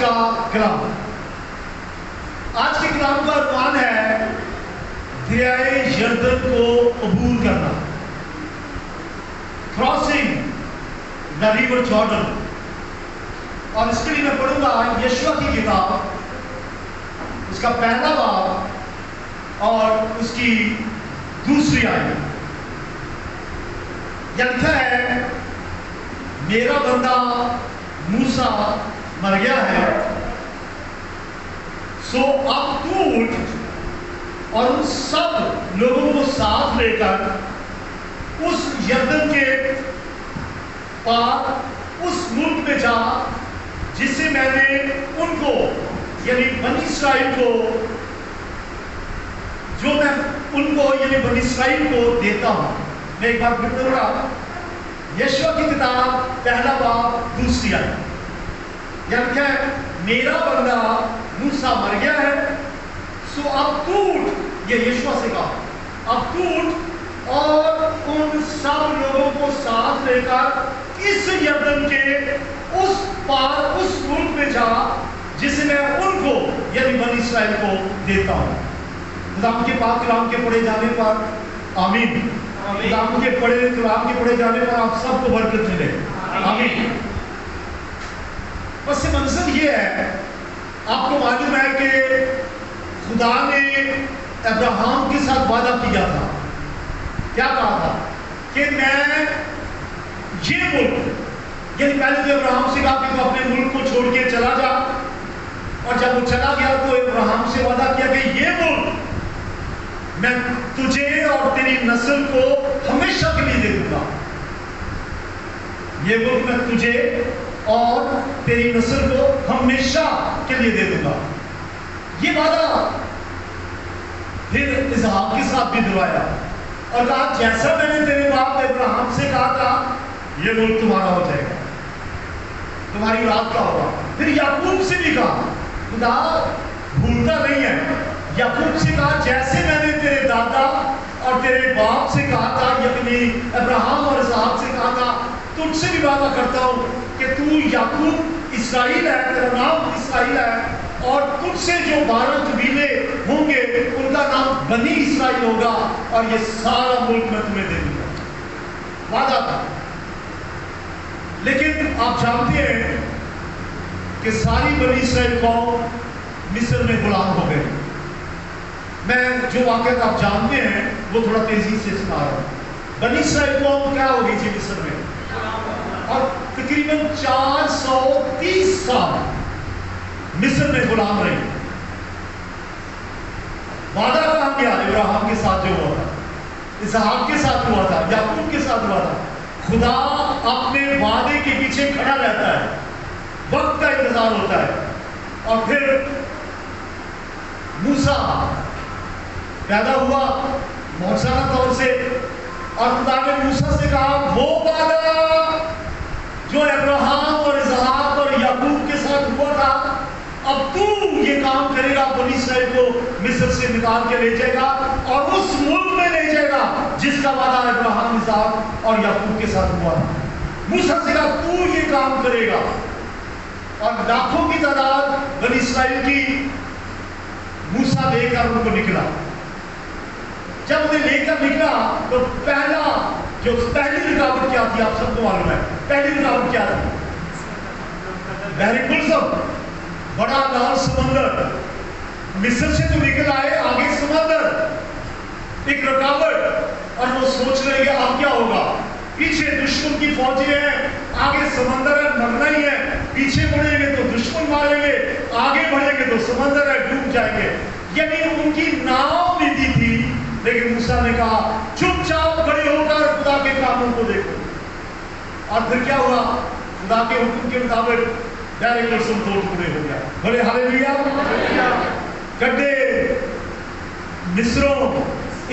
کا کلام. آج کے کلام کا عنوان ہے دریائے یردن کو عبور کرنا. Crossing the river Jordan. اور اس کے لیے میں پڑھوں گا یشوع کی کتاب، اس کا پہلا باب اور اس کی دوسری آیت. یہ لکھا ہے میرا بندہ موسیٰ مر گیا ہے، سو اب تو اٹھ اور ان سب لوگوں کو ساتھ لے کر اس یردن کے پار اس ملک میں جا جسے میں نے ان کو یعنی بنی اسرائیل کو جو میں ان کو یعنی بنی اسرائیل کو دیتا ہوں. میں ایک بار پھر پڑھ رہا ہوں یشوع کی کتاب پہلا باب دوسری آیت. یعنی کیا ہے؟ میرا بندہ موسیٰ مر گیا ہے، سو اب تو اٹھ. یہ یشوع سے کہا اب تو اٹھ اور ان سب لوگوں کو ساتھ لے کر اس یردن کے اس پار اس ملک میں جا جسے میں ان کو یعنی بنی اسرائیل کو دیتا ہوں. خدا کے پاک کلام کے پڑھے جانے پر آمین. کلام کے پڑھے جانے پر آپ سب کو برکت ملے. آمین. بس منظر یہ ہے، آپ کو معلوم ہے کہ خدا نے ابراہیم کے ساتھ وعدہ کیا تھا. کیا کہا تھا؟ کہ میں یہ ملک، یعنی پہلے تو ابراہیم سے کہا کہ تو اپنے ملک کو چھوڑ کے چلا جا، اور جب وہ چلا گیا تو ابراہیم سے وعدہ کیا کہ یہ ملک میں تجھے اور تیری نسل کو ہمیشہ کے لیے دے دوں گا. یہ ملک میں تجھے اور تیری نسل کو ہمیشہ کے لیے دے دوں گا. یہ وعدہ پھر اسحاق کے ساتھ بھی دلوایا اور کہا جیسا میں نے تیرے باپ ابراہیم سے کہا تھا یہ ملک تمہارا ہو جائے گا، تمہاری اولاد کا ہوگا. پھر یعقوب سے بھی کہا، خدا بھولتا نہیں ہے. یعقوب سے کہا جیسے میں نے تیرے دادا اور تیرے باپ سے کہا تھا، یعنی ابراہیم اور اسحاق سے کہا تھا، تجھ سے بھی وعدہ کرتا ہوں کہ تو یعقوب اسرائیل ہے، تیرا نام اسرائیل ہے، اور تجھ سے جو 12 قبیلے ہوں گے ان کا نام بنی اسرائیل ہوگا، اور یہ سارا ملک میں تمہیں دے دوں گا. وعدہ تھا. لیکن آپ جانتے ہیں کہ ساری بنی اسرائیل قوم مصر میں غلام ہو گئے. میں جو واقعات آپ جانتے ہیں وہ تھوڑا تیزی سے سنا رہا ہوں. بنی اسرائیل قوم کیا ہو گئی تھی مصر میں، اور تقریباً 430 سال مصر میں غلام رہی. وعدہ کہاں گیا؟ ابراہیم کے ساتھ جو ہوا تھا، اسحاق کے ساتھ ہوا تھا، یعقوب کے ساتھ ہوا تھا. خدا اپنے وعدے کے پیچھے کھڑا رہتا ہے، وقت کا انتظار ہوتا ہے. اور پھر موسیٰ پیدا ہوا معجزانہ طور سے، اور خدا نے موسیٰ سے کہا وہ وعدہ جو ابراہیم اور اسحاق اور یعقوب کے ساتھ ہوا تھا، اب تو یہ کام کرے گا، بنی اسرائیل کو مصر سے نکال کے لے جائے گا اور اس ملک میں لے جائے گا جس کا وعدہ ابراہیم، اسحاق اور یعقوب کے ساتھ ہوا تھا. موسیٰ سے کہا تو یہ کام کرے گا. اور لاکھوں کی تعداد بنی اسرائیل کی موسیٰ لے کر ان کو نکلا. جب انہیں لے کر نکلا تو پہلی رکاوٹ کیا تھی؟ آپ سب کو معلوم ہے پہلی رکاوٹ کیا تھی؟ بحر کلثم، بڑا لال سمندر. مصر سے تو نکل آئے، آگے سمندر ایک رکاوٹ، اور وہ سوچ رہے ہیں اب کیا ہوگا. پیچھے دشمن کی فوجیں ہیں، آگے سمندر ہے، مرنا ہی ہے. پیچھے بڑھیں گے تو دشمن ماریں گے، آگے بڑھیں گے تو سمندر ہے، ڈوب جائیں گے. یعنی ان کی ناامیدی تھی. لیکن موسیٰ نے کہا چپ چاپ کھڑے ہو کر خدا کے کاموں کو دیکھو. اور پھر کیا ہوا؟ خدا کے حکم کے مطابق بحر کلثم 2 ٹکڑے ہو گیا. بولے ہاللیلویا. گڈھے مصروں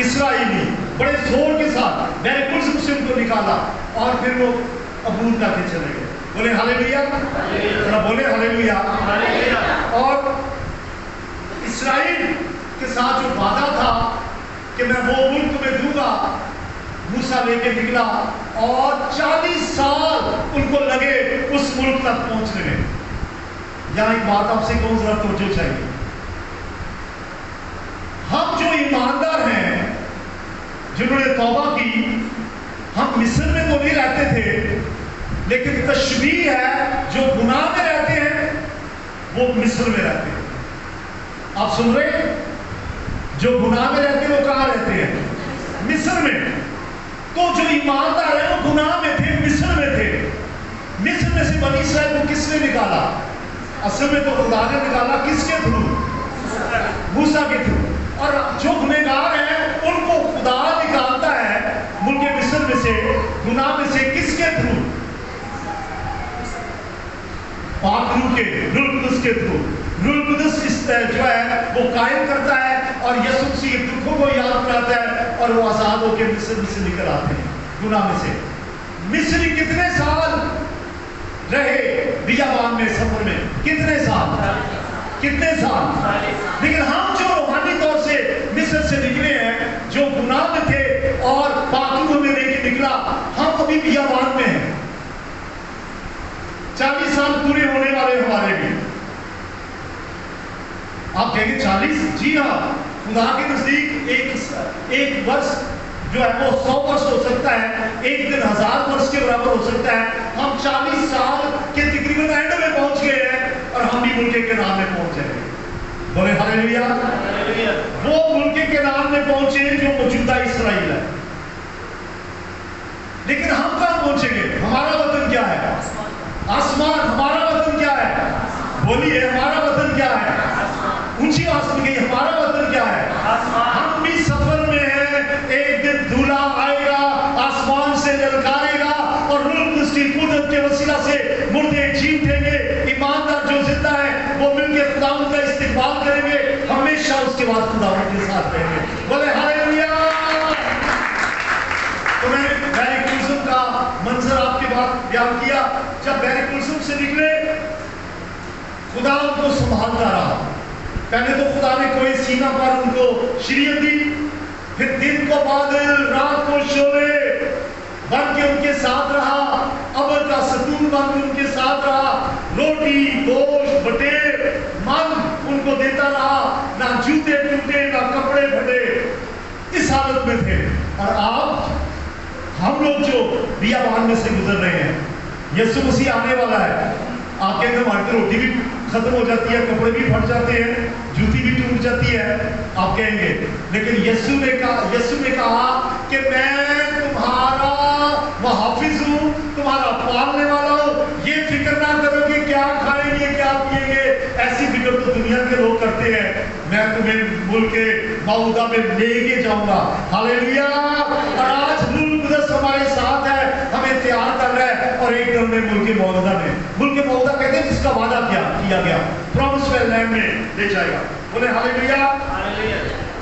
اسرائیلی بڑے زور کے ساتھ بحر کلثم سے ان کو نکالا اور پھر وہ عبور کر کے چلے گئے. بولے ہاللیلویا. بولے ہاللیلویا. اور اسرائیل کے ساتھ جو وعدہ تھا کہ میں وہ ملک تمہیں دوں گا، موسیٰ لے کے نکلا اور 40 سال ان کو لگے اس ملک تک پہنچنے میں. یہاں ایک بات آپ سے کہوں ذرا توجہ چاہیے. ہم جو ایماندار ہیں جنہوں نے توبہ کی، ہم مصر میں تو نہیں رہتے تھے، لیکن تشبیہ ہے جو گناہ میں رہتے ہیں وہ مصر میں رہتے ہیں. آپ سن رہے ہیں؟ جو گناہ میں رہتے ہیں وہ کہاں رہتے ہیں؟ مصر میں. تو جو ایماندار ہیں وہ گناہ میں تھے، مصر میں تھے. مصر میں سے بنی اسرائیل کو کس نے نکالا؟ اصل میں تو خدا نے نکالا. کس کے تھرو؟ موسیٰ کے تھرو. اور جو گنہگار ہیں ان کو خدا نکالتا ہے ملک مصر میں سے، گناہ میں سے. کس کے تھرو؟ پاک روح کے، روح القدس کے تھرو. روح القدس اس جو ہے وہ قائم کرتا ہے اور یسوع مسیح دکھوں کو یاد کراتا ہے اور وہ آزاد ہو کے مصر میں سے نکل آتے ہیں گناہ میں سے. مصری کتنے سال رہے بیابان میں، سفر میں؟ کتنے سال؟ کتنے سال؟ لیکن ہم جو روحانی طور سے مصر سے نکلے ہیں، جو گناہ میں تھے اور پاک روح ہمیں لے کے نکلا، ہم ابھی بیابان میں ہیں. 40 سال پورے ہونے والے ہمارے بھی. آپ کہیں گے 40؟ جی ہاں، خدا کے نزدیک ایک برس جو ہے وہ 100 برس ہو سکتا ہے، ایک دن 1000 برس کے برابر ہو سکتا ہے. ہم 40 سال کے تقریباً اینڈ میں پہنچ گئے ہیں اور ہم بھی ملک کنعان میں پہنچ جائیں گے. بولے ہاللیلویا. وہ ملک کنعان میں پہنچے جو موجودہ اسرائیل ہے. لیکن ہم کہاں پہنچیں گے؟ ہمارا وطن کیا ہے؟ آسمان. ہمارا وطن کیا ہے؟ بولیے ہمارا وطن کیا ہے؟ اونچی آواز میں کہیے ہمارا وطن کیا ہے؟ ہم بھی سفر میں ہیں. ایک دن دھولا آئے گا، آسمان سے للکارے گا اور روح القدس کی قدرت کے وسیلہ سے مردے جی اٹھیں گے. ایماندار جو زندہ ہے وہ مل کے خداوند کا استقبال کریں گے، ہمیشہ اس کے بعد خداوند کے ساتھ رہیں گے. بولے ہاللیلویا. تو میں نے بحر کلثم کا منظر آپ کے بعد بیان کیا. جب بحر کلثم سے نکلے خدا ان کو سنبھالتا رہا. پہلے تو خدا نے کوئی سینہ پر ان کو شریعت دی، پھر دن کو بادل، رات کو شعلے بن کے ان کے ساتھ رہا، ابر کا ستون بن کے ان کے ساتھ رہا، روٹی گوشت بٹیر من ان کو دیتا رہا، نہ جوتے ٹوٹے نہ کپڑے پھٹے. اس حالت میں تھے. اور آپ ہم لوگ جو بیابان میں سے گزر رہے ہیں، یسوع مسیح آنے والا ہے. آپ کہیں گے ہماری تو روٹی بھی ختم ہو جاتی ہے، کپڑے بھی پھٹ جاتے ہیں، جوتی بھی ٹوٹ جاتی ہے. آپ کہیں گے لیکن یسوع نے کہا کہ میں تمہارا محافظ ہوں، تمہارا پالنے والا ہوں. یہ فکر نہ کرو کہ کیا کھائیں گے کیا پیئیں گے. ایسی فکر تو دنیا کے لوگ کرتے ہیں. میں تمہیں ملک موعودہ میں لے کے جاؤں گا. ہاللیلویا. اور آج روح القدس ہمارے ساتھ ہے، ہمیں تیار کر رہا ہے اور ایک دن میں ملک موعودہ میں، ملک موعودہ کہتے ہیں جس کا وعدہ کیا گیا، پرومس ویل لینڈ میں لے جائے گا. بولے ہاللیلویا.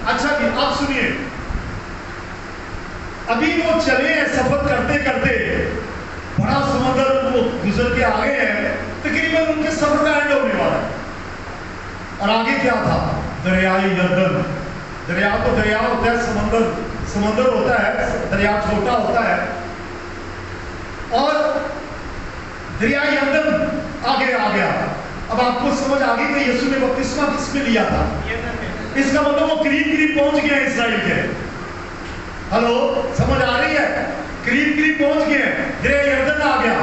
اچھا جی آپ سنیے، ابھی وہ چلے ہیں سفر کرتے کرتے، بڑا سمندر وہ گزر کے آگے ہیں، تقریباً ان کے سفر کا اینڈ ہونے والا ہے. اور آگے کیا تھا؟ دریائے یردن. دریا تو دریا ہوتا ہے، سمندر ہوتا ہے، دریا چھوٹا ہوتا ہے. اور دریائے یردن آگے آ گیا. اب آپ کو سمجھ آ گئی کہ یسوع نے بپتسمہ کس میں لیا تھا. اس کا مطلب وہ قریب پہنچ گئے ہیں اسرائیل کے. ہلو سمجھ آ رہی ہے؟ قریب پہنچ گئے ہیں. دریائے یردن آ گیا.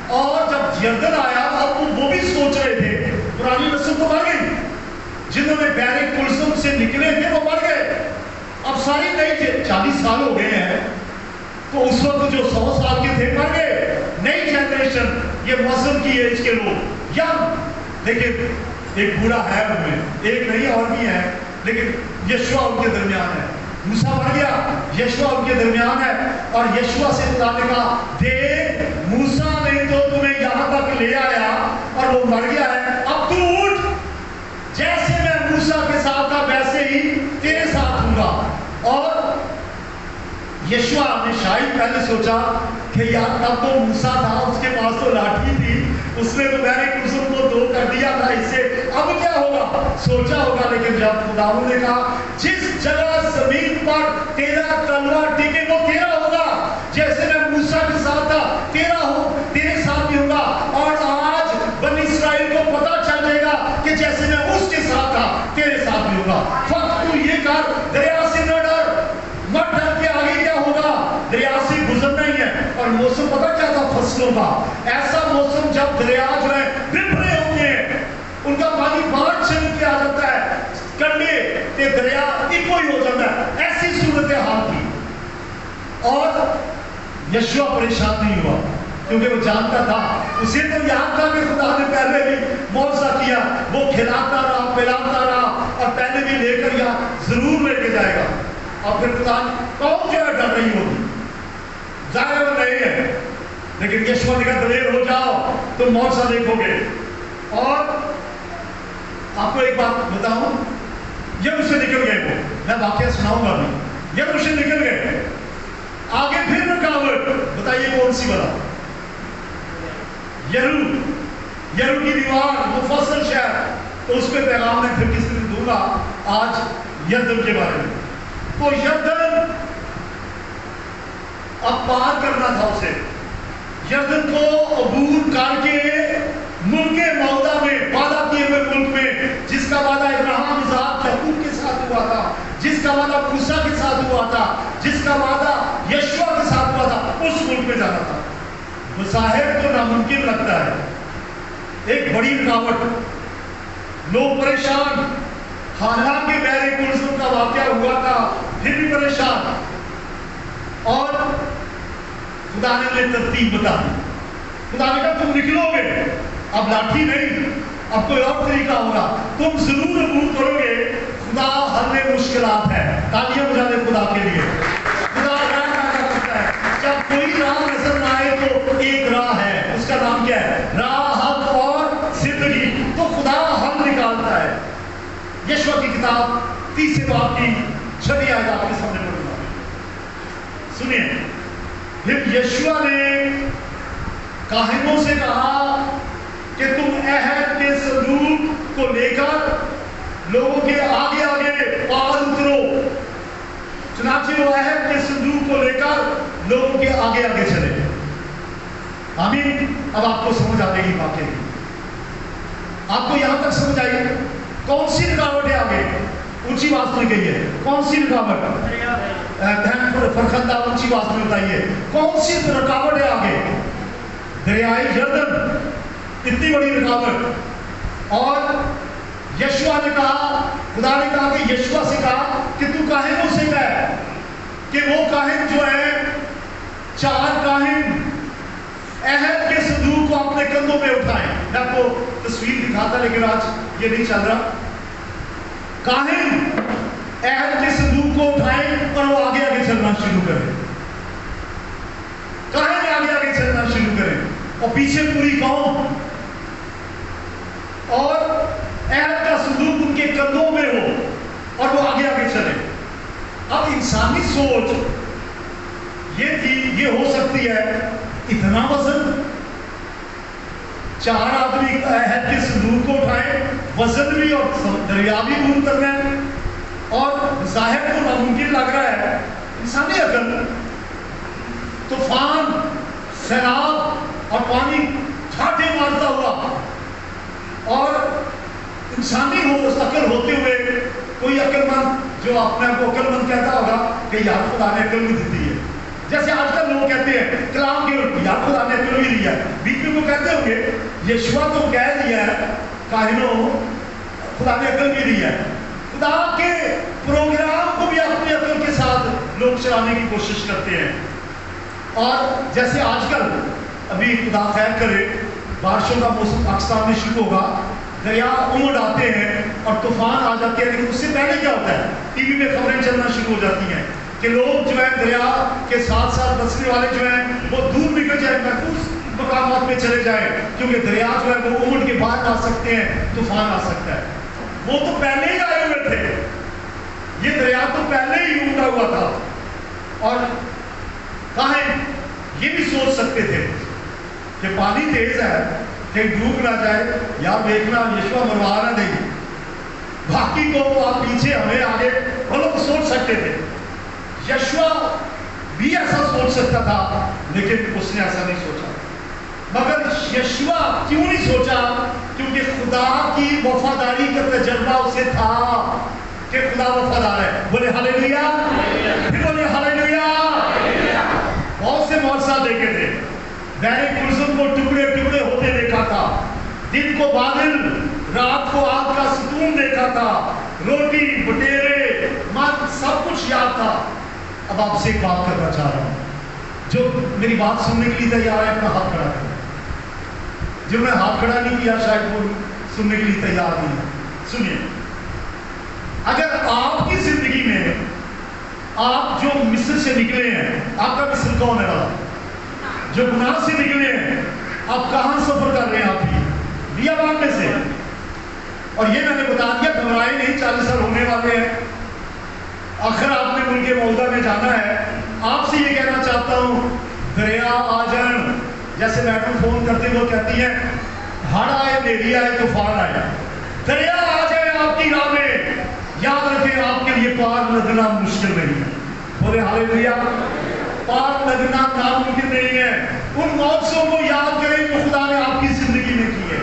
اور جب یردن آیا اب وہ بھی سوچ رہے تھے، پرانی نسل تو مر گئی، جنہوں نے بحر کلثم سے نکلے تھے وہ مر گئے. اب ساری نئی تھے، 40 سال ہو گئے ہیں، تو اس وقت جو 100 سال کے تھے مر گئے. نئی جنریشن، یہ موسم کی ایج کے لوگ، یا دیکھیں ایک بوڑھا ہے ان میں، ایک نہیں اور بھی ہے، لیکن یشوع ان کے درمیان ہے. موسیٰ مر گیا، یشوع ان کے درمیان ہے. اور یشوع سے خدا نے کہا دیکھ موسیٰ نے تو تمہیں یہاں تک لے آیا اور وہ مر گیا ہے، اب تو اٹھ، جیسے میں موسیٰ کے ساتھ تھا ویسے ہی تیرے ساتھ ہوں گا. اور یشوع نے شاید پہلے سوچا کہ یار تب تو موسیٰ تھا، اس کے پاس تو لاٹھی تھی، اس نے تو بحر کلثم کو 2 کر دیا تھا، اس سے اب کیا ہوگا سوچا ہوگا. لیکن جب خداوند نے کہا جس جگہ زمین پر تیرا تلوار ٹکے وہ تیرا ہوگا، جیسے میں موسیٰ کے ساتھ تھا تیرے ساتھ بھی ہوگا. اور آج بنی اسرائیل کو پتا چل جائے گا کہ جیسے میں اس کے ساتھ تھا تیرے ساتھ بھی ہوگا. فقط تو یہ کر دریا سے نہ ڈر, مت ڈر کے آگے کیا ہوگا, دریا سے گزرنا ہی ہے. اور موسم پتہ کیا تھا فصلوں کا, ایسا موسم جب دریا جو ہے بھرے ہوتے ہیں, ان کا پانی باہر چل کے آ جاتا ہے, کنڈے تے دریا ایک ہی ہو جاتا ہے, ایسی صورت حال تھی. اور یشوع پریشان نہیں ہوا کیونکہ وہ جانتا تھا, اسے تو یاد تھا کہ خدا نے پہلے بھی معجزہ کیا, وہ کھلاتا رہا پلاتا رہا اور پہلے بھی لے کر یا ضرور لے کے جائے گا. اور پھر خدا کون جو ہے ڈر رہی ہوگی, ظاہر وہ نہیں ہے, لیکن یشوع نے کہا دلیر ہو جاؤ تم معجزہ دیکھو گے. اور آپ کو ایک بات بتاؤں, جب اسے نکل گئے وہ, میں واقعہ سناؤں گا ابھی, جب اسے نکل گئے آگے پھر رکاوٹ, بتائیے کون سی بلا, یرو کی دیوار, مفصل شہر, تو اس پہ پیغام میں پھر کسی دن دوں گا آج یردن کے بارے میں. تو یردن اب پار کرنا تھا اسے, یردن کو عبور کر کے ملک موعودہ میں, وعدہ کیے ہوئے ملک میں, جس کا وعدہ ابراہیم اسحاق یعقوب کے ساتھ ہوا تھا, جس کا وعدہ موسیٰ کے ساتھ ہوا تھا, جس کا وعدہ یشوع کے ساتھ ہوا تھا, اس ملک میں جانا تھا. بظاہر تو ناممکن لگتا ہے, ایک بڑی رکاوٹ, لوگ پریشان, حالانکہ بحر کلثوم کا واقعہ ہوا تھا پھر بھی پریشان. اور خدا نے ترتیب بتا دی, خدا نے کہا تم نکلو گے, اب لاٹھی نہیں, اب کوئی اور طریقہ ہوگا, تم ضرور عبور کرو گے. خدا حل مشکلات ہے, تالیاں بجا دیں خدا کے لیے. خدا راہ پیدا کرتا ہے, جب کوئی راہ نظر نہ آئے تو ایک راہ ہے, اس کا نام کیا ہے, راہ, حق اور زندگی. تو خدا حل نکالتا ہے. یشوع کی کتاب 30 باب کی 6 آیت آپ کے سامنے پڑھوں گا, سنیے. پھر یشوع نے کاہنوں سے کہا کہ تم عہد کے صندوق کو لے کر لوگوں کے آگے آگے پار اترو. چنانچہ وہ عہد کے صندوق کو لے کر لوگوں کے آگے آگے چلے. آمین. اب آپ کو سمجھ آئے گی واقعی, آپ کو یہاں تک سمجھ آئی کون سی رکاوٹ ہے آگے. اونچی بات نہیں کہی ہے, کون سی رکاوٹ, فرخندہ اونچی بات میں بتائیے کون سی رکاوٹ ہے آگے. دریائے یردن, اتنی بڑی رکاوٹ. اور یشوع نے کہا, خدا نے کہا کہ یشوع سے کہا کہ تو کاہنوں سے کہہ کہ وہ کاہن جو ہے, 4 کاہن عہد کے صندوق کو اپنے کندھوں پہ اٹھائیں. میں آپ کو تصویر دکھاتا لیکن آج یہ نہیں چل رہا. کاہن عہد کے صندوق کو اٹھائیں اور وہ آگے آگے چلنا شروع کریں. کاہن آگے آگے چلنا شروع کریں اور پیچھے پوری قوم, اور عہد کا صندوق ان کے کندھوں میں ہو اور وہ آگے آگے چلے. اب انسانی سوچ یہ تھی, یہ ہو سکتی ہے اتنا وزن, 4 آدمی عہد کے صندوق کو اٹھائیں, وزن بھی اور دریا بھی دور کرنا ہے, اور ظاہر کو ناممکن لگ رہا ہے. انسانی عقل, طوفان, سیلاب اور پانی چھاٹے مارتا ہوا, اور انسانی عقل ہوتے ہوئے کوئی عقل مند جو اپنے آپ کو عقل مند کہتا ہوگا کہ یار خدا نے عقل بھی دیتی ہے. جیسے آج کل لوگ کہتے ہیں کلام کی یار خدا نے عقل بھی دیا ہے. بیچ میں وہ کہتے ہوں گے یشوع تو کہہ دیا ہے کاہنوں خدا نے عقل بھی دی ہے. خدا کے پروگرام کو بھی اپنی عقل کے ساتھ لوگ چلانے کی کوشش کرتے ہیں. اور جیسے آج کل ابھی خدا خیر کرے بارشوں کا موسم پاکستان میں شروع ہوگا, دریا امڑ آتے ہیں اور طوفان آ جاتے ہیں, لیکن اس سے پہلے کیا ہوتا ہے, ٹی وی میں خبریں چلنا شروع ہو جاتی ہیں کہ لوگ جو ہے دریا کے ساتھ ساتھ بسنے والے جو ہیں وہ دور نکل جائیں, محفوظ مقامات پہ چلے جائیں, کیونکہ دریا جو ہے وہ امڑ کے باہر آ سکتے ہیں, طوفان آ سکتا ہے. وہ تو پہلے ہی آئے ہوئے تھے, یہ دریا تو پہلے ہی امڑا ہوا تھا. اور کہیں یہ بھی سوچ سکتے تھے کہ پانی تیز ہے, کہیں ڈوب نہ جائے, یار دیکھنا یشوع مروا نہ دے, باقی کو آپ پیچھے ہمیں آگے, وہ لوگ سوچ سکتے تھے. یشوع بھی ایسا سوچ سکتا تھا لیکن اس نے ایسا نہیں سوچا. مگر یشوع کیوں نہیں سوچا؟ کیونکہ خدا کی وفاداری کا تجربہ اسے تھا کہ خدا وفادار ہے. بولے ہاللیلویا، پھر بولے ہاللیلویا. بہت سے معجزات دیکھے تھے. بحر کلثم کو ٹکڑے ٹکڑے ہوتے دیکھا تھا، دن کو بادل، رات کو آگ کا ستون دیکھا تھا، روٹی بٹیرے مت سب کچھ یاد تھا. اب آپ سے ایک بات کرنا چاہ رہا ہوں، جو میری بات سننے کے لیے تیار ہے اپنا ہاتھ کھڑا کریں. جو میں ہاتھ کھڑا نہیں کیا شاید وہ سننے کے لیے تیار نہیں ہے. سنیے، اگر آپ کی زندگی میں آپ جو مصر سے نکلے ہیں، آپ کا مصر کون ہے بابا؟ جو گناہ سے نکلے ہیں، آپ کہاں سفر کر رہے ہیں؟ آپ کی بیابان میں سے. اور یہ میں نے بتا دیا، گھبرائے نہیں، 40 سال ہونے والے ہیں. آخر آپ نے ملک موعودہ میں جانا ہے. آپ سے یہ کہنا چاہتا ہوں، دریا آ جان، جیسے میڈم فون کرتے وہ کہتی ہیں ہڑ آئے، نیری آئے، طوفان آئے، دریا آ جائے آپ کی راہ میں، یاد رکھیں آپ کے لیے پار لگنا مشکل نہیں ہے. بولے ہاللیلویا. پار لگنا ناممکن نہیں ہے. ان معجزوں کو یاد کریں جو خدا نے آپ کی زندگی میں کی ہے،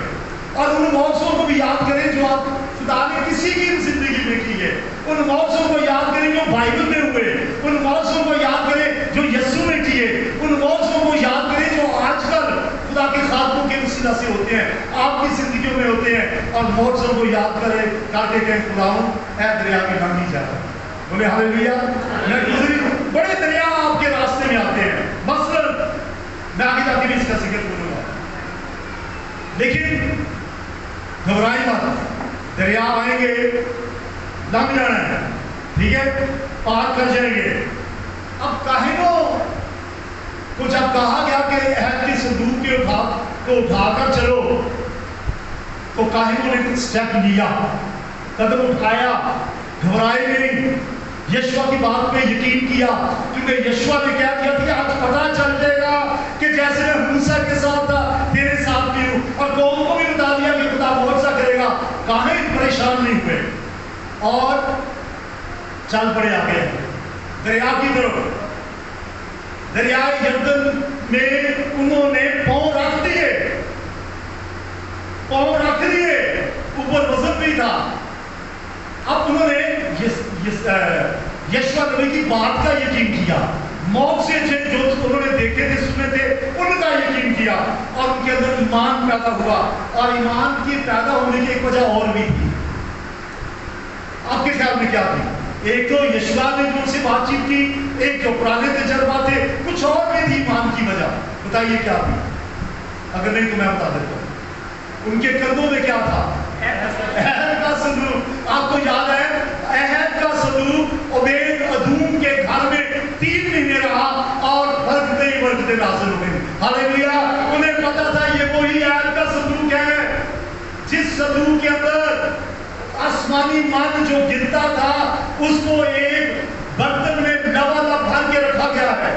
اور ان معجزوں کو بھی یاد کریں جو آپ خدا نے کسی کی زندگی میں کی ہے. ان معجزوں کو یاد کریں جو بائبل میں ہوئے، ان معجزوں کو یاد کریں جو یسوع نے کیے، ان معجزوں کو یاد کریں جو آج کل خدا کے خادموں کے وسیلہ سے ہوتے ہیں، آپ کی زندگیوں میں ہوتے ہیں. اور معجزوں کو یاد کریں تاکہ کہیں خداؤں اے دریا میں نہ جا. بولے ہاللیلویا. میں گزری بڑے دریا آپ کے راستے میں آتے ہیں. مثلاً میں آگے جا کے بھی اس کا ذکر کروں گا، لیکن گھبرائی مت. دریا آئیں گے، لنگ جانا ہے، ٹھیک ہے، پار کر جائیں گے. اب کاہنوں کو جب کہا گیا کہ عہد کی صندوق کو اٹھا کر چلو، تو کاہنوں نے کچھ اسٹیپ لیا، قدم اٹھایا، گھبرائے نہیں، یشوع کی بات پہ یقین کیا، کیونکہ یشوع نے کہہ دیا کہ آج پتہ چل جائے گا کہ جیسے میں موسیٰ کے ساتھ تھا تیرے ساتھ بھی ہوں. اور قوم کو بھی بتا دیا کہ خدا معجزہ کرے گا. کاہن پریشان نہیں ہوئے اور چل پڑے آگے دریا کی طرف. دریائے یردن میں انہوں نے پاؤں رکھ دیے، پاؤں رکھ دیے، اوپر وزن بھی تھا. اب انہوں نے یشوع نبی کی بات کا یقین کیا، موت سے جو انہوں نے دیکھے تھے سنے تھے ان کا یقین کیا، اور ان کے اندر ایمان پیدا ہوا. اور ایمان کی پیدا ہونے کی ایک وجہ اور بھی تھی. آپ کے خیال میں کیا تھی؟ ایک تو یشوع نے جو ان سے بات چیت کی، ایک جو پرانے تجربات تھے، کچھ اور بھی تھی ایمان کی وجہ. بتائیے کیا تھی؟ اگر نہیں تو میں بتا دیتا ہوں. ان کے قدموں میں کیا تھا؟ عہد کا صندوق. آپ کو یاد ہے عہد کا صندوق عبید ادوم کے گھر میں 3 مہینے رہا اور برکتیں نازل ہو گئی. ہاللیلویا. انہیں پتا تھا یہ وہی عہد کا صندوق ہے جس صندوق کے اندر آسمانی من جو گرتا تھا اس کو ایک برتن میں لبالب بھر کے رکھا گیا ہے،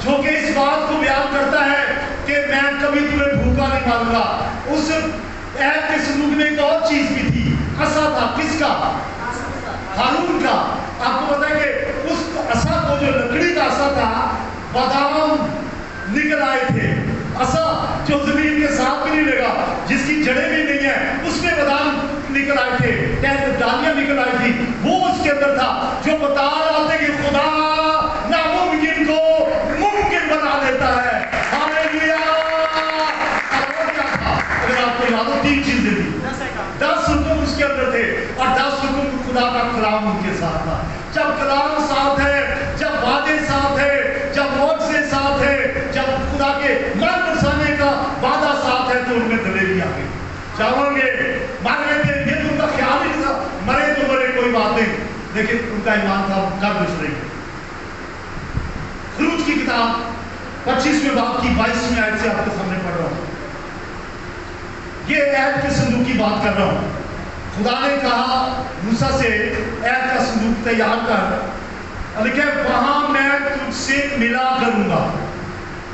جو کہ اس بات کو بیان کرتا ہے کہ میں کبھی تمہیں بھوکا نہیں ماروں گا. اس عہد کے صندوق میں ایک اور چیز بھی تھی، عصا تھا. کس کا؟ ہارون کا. آپ کو پتا ہے کہ اس عصا کو، جو لکڑی کا عصا تھا، بادام نکل آئے تھے. عصا جو زمین کے ساتھ بھی نہیں لگا، جس کی جڑیں بھی نہیں ہیں، اس میں بادام نکل آئے تھے، ڈالیاں نکل آئی تھی. وہ اس کے اندر تھا جو بتا رہا تھا کہ خدا ناممکن کو ممکن بنا دیتا ہے. ہاللیلویا. اگر آپ کو یاد ہو 3 چیزیں تھی، 10 حکم اس کے اندر تھے، اور 10 حکم خدا کا کلام ان کے ساتھ تھا. جب کلام ساتھ ہے، جب وعدے ساتھ ہے، جب معجزے ساتھ ہے، جب خدا کے من برسانے کا وعدہ ساتھ ہے، تو ان میں دلیری آ گئی. جاؤں گے مر گئے تھے، یہ تو ان کا خیال ہی نہیں تھا، مرے تو مرے کوئی بات نہیں، لیکن ان کا ایمان تھا کر گزرے. خروج کی کتاب 25ویں باب کی 22ویں آیت سے آپ کے سامنے پڑھ رہا ہوں. یہ عہد کے صندوق کی بات کر رہا ہوں. خدا نے کہا موسیٰ سے عہد کا صندوق تیار کر، لیکن وہاں میں تجھ سے ملا کروں گا.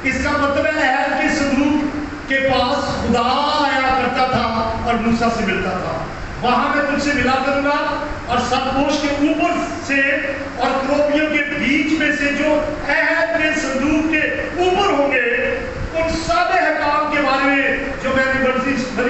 اس کا مطلب ہے عہد کے صندوق کے پاس خدا آیا کرتا تھا اور موسیٰ سے ملتا تھا. وہاں میں تجھ سے ملا کروں گا، اور سرپوش کے اوپر سے اور کروبیوں کے بیچ میں سے جو عہد کے صندوق کے اوپر ہوں گے، ان سارے احکام کے بارے میں جو میں نے بڑی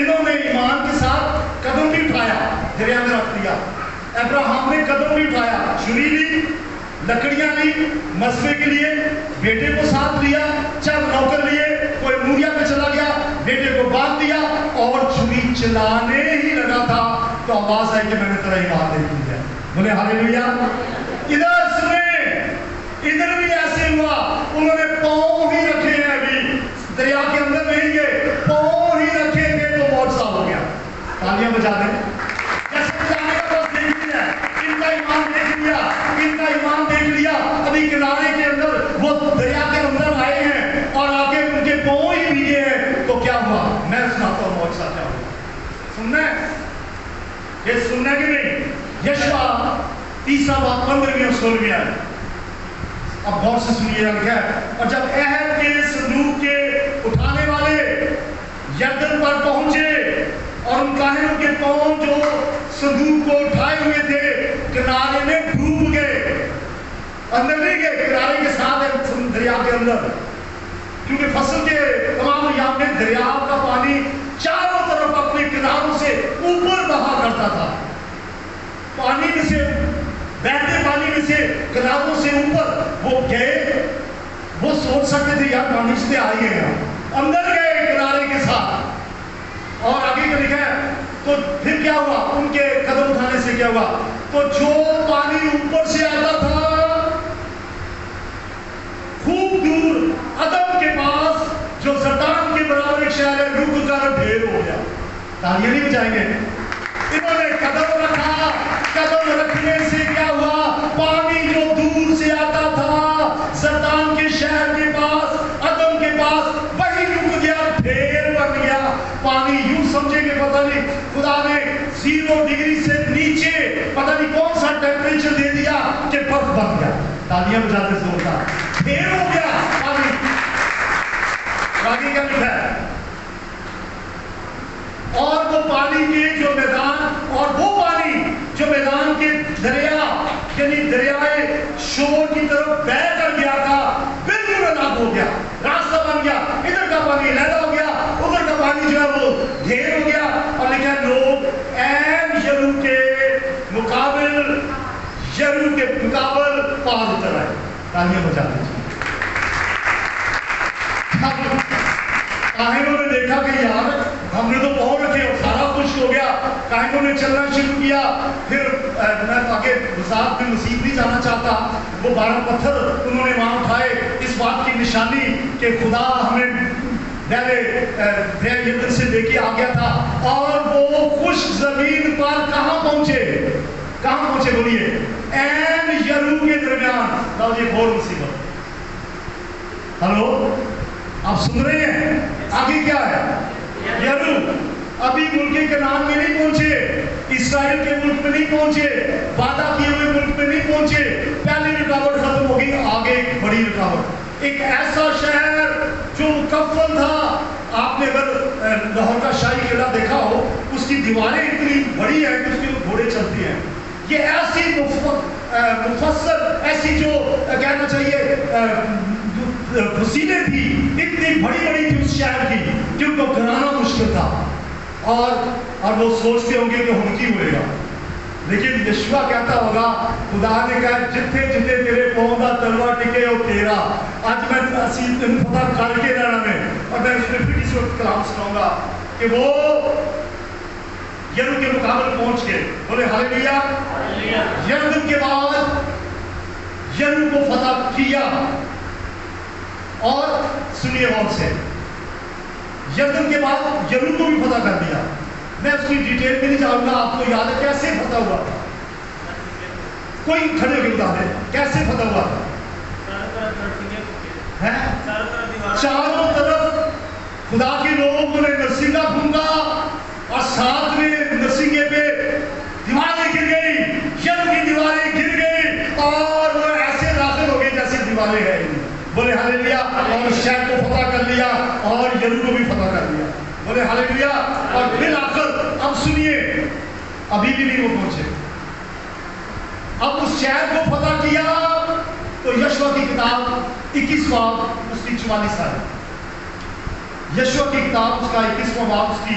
انہوں نے ایمان کے ساتھ قدم بھی اٹھایا، دریا میں رکھ دیا۔ ابراہم نے قدم بھی اٹھایا، چھری لی، لکڑیاں لی مصفے کے لیے، بیٹے کو ساتھ لیا، چند نوکر لیے، کوئی موریا پہ چلا گیا، بیٹے کو باندھ دیا اور چھری چلانے ہی لگا تھا تو آواز آئی کہ میں نے تیرا ایمان دیکھ لیا۔ بولے ہاللیلویا۔ ادھر سنیں، ادھر بھی ایسے ہوا، انہوں نے پاؤں ہی رکھے ہیں، ابھی دریا کے اندر نہیں گئے، پاؤں ہی رکھے گے تو معجزہ ہو گیا۔ تالیاں بجا دیں۔ ان کا ایمان دیکھ لیا، ان کا ایمان دیکھ لیا، ابھی کنارے کے اندر وہ دریا کے اندر آئے ہیں اور آگے ان کے پاؤں ہی بھیگے ہیں تو کیا ہوا؟ میں سناتا ہوں معجزہ کیا ہوا۔ سننا ہے؟ یہ سننا کہ نہیں؟ یشوع 3 باب 15 اور 16 آئے۔ اب غور سے سنیے گا لکھا ہے، اور جب عہد کے صندوق کے اٹھانے والے یردن پر پہنچے اور ان کاہنوں کے پاؤں جو صندوق کو اٹھائے ہوئے تھے کنارے میں ڈوب گئے، اندر نہیں گئے، کنارے کے ساتھ دریا کے اندر، کیونکہ فصل کے تمام ایام میں دریا کا پانی چاروں طرف اپنے کناروں سے اوپر بہا کرتا تھا، پانی میں سے بہتے پانی میں سے کناروں سے اوپر وہ گئے، وہ سوچ سکتے تھے یار پانی سے آئے گئے، اندر گئے کنارے کے ساتھ، اور آگے کا لکھا ہے تو پھر کیا ہوا؟ ان کے قدم اٹھانے سے کیا ہوا؟ تو جو پانی اوپر سے آتا تھا خوب دور عدم کے پاس جو زردان کے برابر ایک شہر ہے، رک کر ڈھیر ہو گیا۔ تالیاں نہیں بجائیں گے؟ انہوں نے قدم رکھا، قدم رکھنے سے کیا ہوا؟ پانی جو دور سے آتا تھا زردان کے شہر کے پاس، عدم کے پاس، وہی رک گیا، ڈھیر بن گیا۔ پانی یوں سمجھیں گے پتہ نہیں خدا نے 0 ڈگری سے نیچے پتہ نہیں کون سا ٹیمپریچر دے دیا کہ برف بن گیا۔ تالیاں بجاتے زوردار، ڈھیر ہو گیا پانی۔ آگے کیا لکھا ہے؟ اور وہ پانی کے جو میدان، اور وہ پانی جو میدان کے دریا یعنی دریائے شور کی طرف بہہ کر گیا تھا بالکل الگ ہو گیا، راستہ بن گیا، ادھر کا پانی علیحدہ ہو گیا، ادھر کا پانی جو ہے وہ ڈھیر ہو گیا۔ اور لکھا لوگ عین یرو کے مقابل پار اتر آئے۔ تالیاں بجا دیجیے۔ کاہنوں نے دیکھا کہ یار ہم نے تو پاؤں رکھے اور سارا خشک ہو گیا، کاہنوں نے چلنا شروع کیا۔ پھر میں آگے وضاحت میں مزید نہیں جانا چاہتا، وہ 12 پتھر انہوں نے وہاں اٹھائے، اس بات کی نشانی کہ خدا ہمیں پہلے یردن سے لے کے آ گیا تھا، اور وہ خشک زمین پر کہاں پہنچے؟ کہاں پہنچے بولیے؟ عین یرو کے درمیان۔ لاؤ یہ اور مصیبت۔ ہلو آپ سن رہے ہیں؟ آگے کیا ہے؟ یرو۔ ابھی ملک کنعان میں نہیں پہنچے، اسرائیل کے ملک میں نہیں پہنچے، وعدہ کیے ہوئے ملک میں نہیں پہنچے، پہلی رکاوٹ ختم ہو گئی، آگے ایک بڑی رکاوٹ، ایک ایسا شہر جو مکفل تھا۔ آپ نے اگر لاہور کا شاہی قلعہ دیکھا ہو، اس کی دیواریں اتنی بڑی ہیں کہ اس کے گھوڑے چلتے ہیں۔ یہ ایسی مفصل، ایسی جو کہنا چاہیے فصیلیں تھی، اتنی بڑی بڑی تھی اس شہر کی کہ ان کو گرانا مشکل تھا، اور وہ سوچتے ہوں گے کہ ہم کی ہوئے گا۔ لیکن یشوع کہتا ہوگا، خدا نے کہا جتنے جتنے تیرے پاؤں کا تلوا ٹکے ہو تیرا، آج میں فتح کر کے رہنا میں، اور میں اس میں پھر اس وقت کلام سناؤں گا کہ وہ یرو کے مقابل پہنچ گئے۔ بولے ہاللیلویا۔ یردن کے بعد یرو کو فتح کیا، اور سنیے غور سے، یردن کے بعد یرو کو بھی فتح کر دیا۔ میں اس کی ڈیٹیل میں نہیں جاؤں گا، آپ کو یاد ہے کیسے فتح ہوا تھا؟ کوئی کھڑے ہو کے بتا دیں کیسے فتح ہوا تھا؟ چاروں طرف خدا کے لوگ انہیں نرسنگا پھونکا، اور ساتھ میں نرسنگے پہ دیواریں گر گئی، یرو کی دیواریں گر گئی، اور وہ ایسے داخل ہو گئے جیسے دیواریں ہیں۔ بولے ہاللیلویا۔ اور شہر کو فتح کر لیا اور یرو کو بھی فتح کر لیا۔ بولے ہاللیلویا۔ اور پھر آخر اب سنیے، ابھی بھی نہیں وہ پہنچے۔ اب اس شہر کو فتح کیا تو یشوع کی کتاب 21 باب اس کی 44 آیت، یشوع کی کتاب اس کا 21واں باب اس کی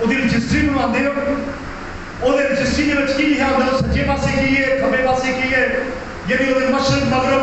ਉਹਦੀ ਰਜਿਸਟਰੀ ਬਣਵਾਉਂਦੇ ਹੋ, ਉਹਦੇ ਰਜਿਸਟਰੀ ਦੇ ਵਿੱਚ ਕੀ ਲਿਖਿਆ ਹੁੰਦਾ, ਸੱਜੇ ਪਾਸੇ ਕੀ ਹੈ, ਖੱਬੇ ਪਾਸੇ ਕੀ ਹੈ, ਯਾਨੀ ਉਹਦੇ ਮਸ਼ਰਕ ਮਗਰਬ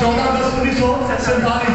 14/10/1947,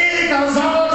1000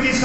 20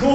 2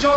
4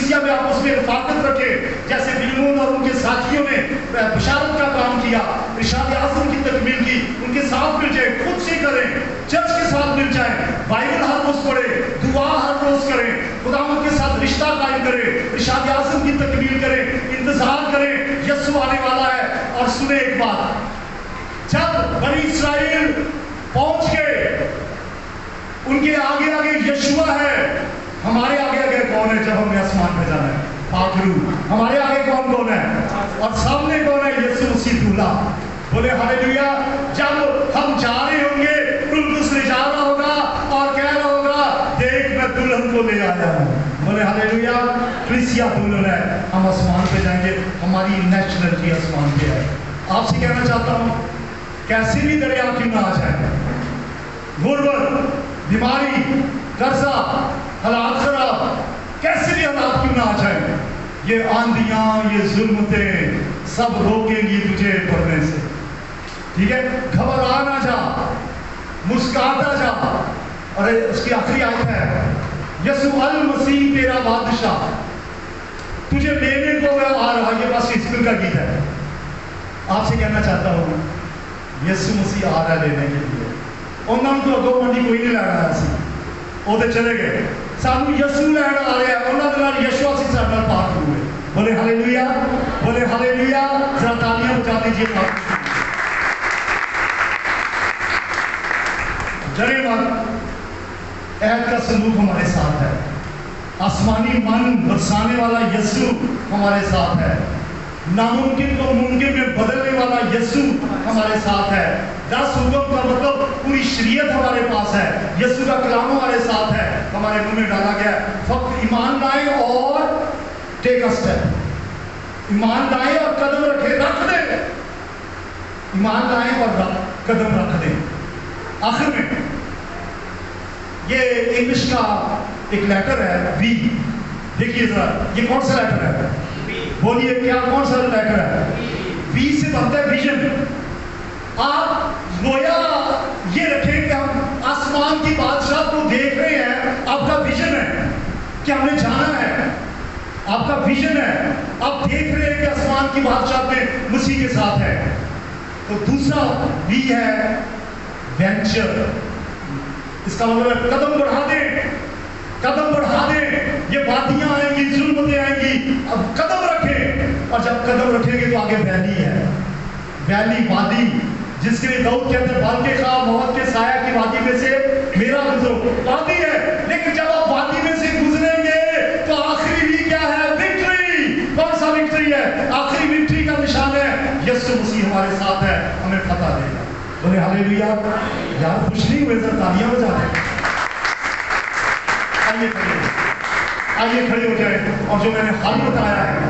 کلیسیا میں آپ اس میں رفاقت رکھیں جیسے فیلیمون اور ان کے ساتھیوں نے بشارت کا کام کیا، ارشاد اعظم کی تکمیل کی، ان کے ساتھ مل جائیں، خود سے کریں، چرچ کے ساتھ مل جائیں، بائبل ہر روز پڑھیں، دعا ہر روز کریں، خداوند کے ساتھ رشتہ قائم کریں، ارشاد اعظم کی تکمیل کریں، انتظار کریں، یسوع آنے والا ہے۔ اور سنیں ایک بات، جب بنی اسرائیل پہنچ گئے ان کے آگے آگے یشوع ہے، ہمارے آگے آگے کون ہے جب ہم نے آسمان پہ جانا ہے؟ پاک روح۔ ہمارے آگے کون ہے اور سامنے کون ہے؟ یسوع مسیح دولہا۔ بولے ہاللیلویا۔ جب ہم جا رہے ہوں گے قدس لے جا رہا ہوگا اور کہہ رہا ہوگا دیکھ میں دلہن کو لے آیا ہوں۔ بولے ہاللیلویا۔ کلیسیا دلہن ہے، ہم آسمان پہ جائیں گے، ہماری نیشنلٹی آسمان پہ ہے۔ آپ سے کہنا چاہتا ہوں کیسے بھی دریا کیوں نہ آ جائے، غربت، بیماری، قرضہ، حالات خراب، کیسے بھی حالات کیوں نہ آ جائیں، یہ آندیاں، یہ ظلمتیں سب روکیں گی تجھے پڑھنے سے، ٹھیک ہے؟ گھبرا نہ جا، مسکراتا جا۔ اور اس کی آخری آیت ہے یسوع المسیح تیرا بادشاہ تجھے لینے کو وہ آ رہا۔ یہ بس اسکول کا گیت ہے۔ آپ سے کہنا چاہتا ہوں یسوع مسیح آ رہا ہے لینے کے لیے۔ انہوں نے تو اگو منڈی کوئی نہیں لینا آیا سی، وہ تو چلے گئے، سانو یسوع لین آ رہا ہے، انہوں نے نال یشوع سے سارے نال پاک ہوئے۔ بولے ہاللیلویا، بولے ہاللیلویا۔ ذرا تالیاں بجا دیجیے۔ ڈرے مت، عہد کا سلوک ہمارے ساتھ ہے، آسمانی من برسانے والا یسوع ہمارے ساتھ ہے، ناممکن کو ممکن میں بدلنے والا یسوع ہمارے ساتھ ہے۔ 10 حکم کا مطلب پوری شریعت ہمارے پاس ہے، یسوع کا کلام ہمارے ساتھ ہے، ہمارے منہ میں ڈالا گیا ہے۔ فقط ایمان لائیں اور ٹیک اے اسٹیپ، ایمان لائیں اور قدم رکھیں، رکھ دیں، ایمان لائیں اور قدم رکھ دیں۔ آخر میں یہ انگلش کا ایک لیٹر ہے بی، دیکھیے ذرا یہ کون سا لیٹر ہے؟ بولیے کیا کون سا لیٹر ہے؟ بی سے بنتا ہے ویژن۔ آپ گویا یہ رکھیں کہ ہم آسمان کی بادشاہ کو دیکھ رہے ہیں، آپ کا ویژن ہے کہ ہم نے جانا ہے، آپ کا ویژن ہے، آپ دیکھ رہے ہیں کہ آسمان کی بادشاہ میں مسیح کے ساتھ ہے۔ تو دوسرا بی ہے وینچر، اس کا مطلب ہے قدم بڑھا دیں، قدم بڑھا دیں، یہ وادیاں آئیں گی، ظلمتیں آئیں گی، اب قدم رکھیں، اور جب قدم رکھیں گے تو آگے ویلی ہے، ویلی، وادی، جس کے لیے داؤد کہتے ہیں بال کے خواب موت کے سایہ کی وادی میں سے میرا گزرو، وادی ہے، لیکن جب آپ وادی میں سے گزریں گے تو آخری بھی کیا ہے؟ وکٹری۔ کون سا وکٹری ہے؟ آخری وکٹری کا نشان ہے یسوع مسیح ہمارے ساتھ ہے، ہمیں فتح دے گا۔ بولے ہاللیلویا۔ یار خوش نہیں ہوئے؟ ذرا تالیاں بجا دیں۔ آئیے کھڑے ہو جائیں، اور جو میں نے حال بتایا ہے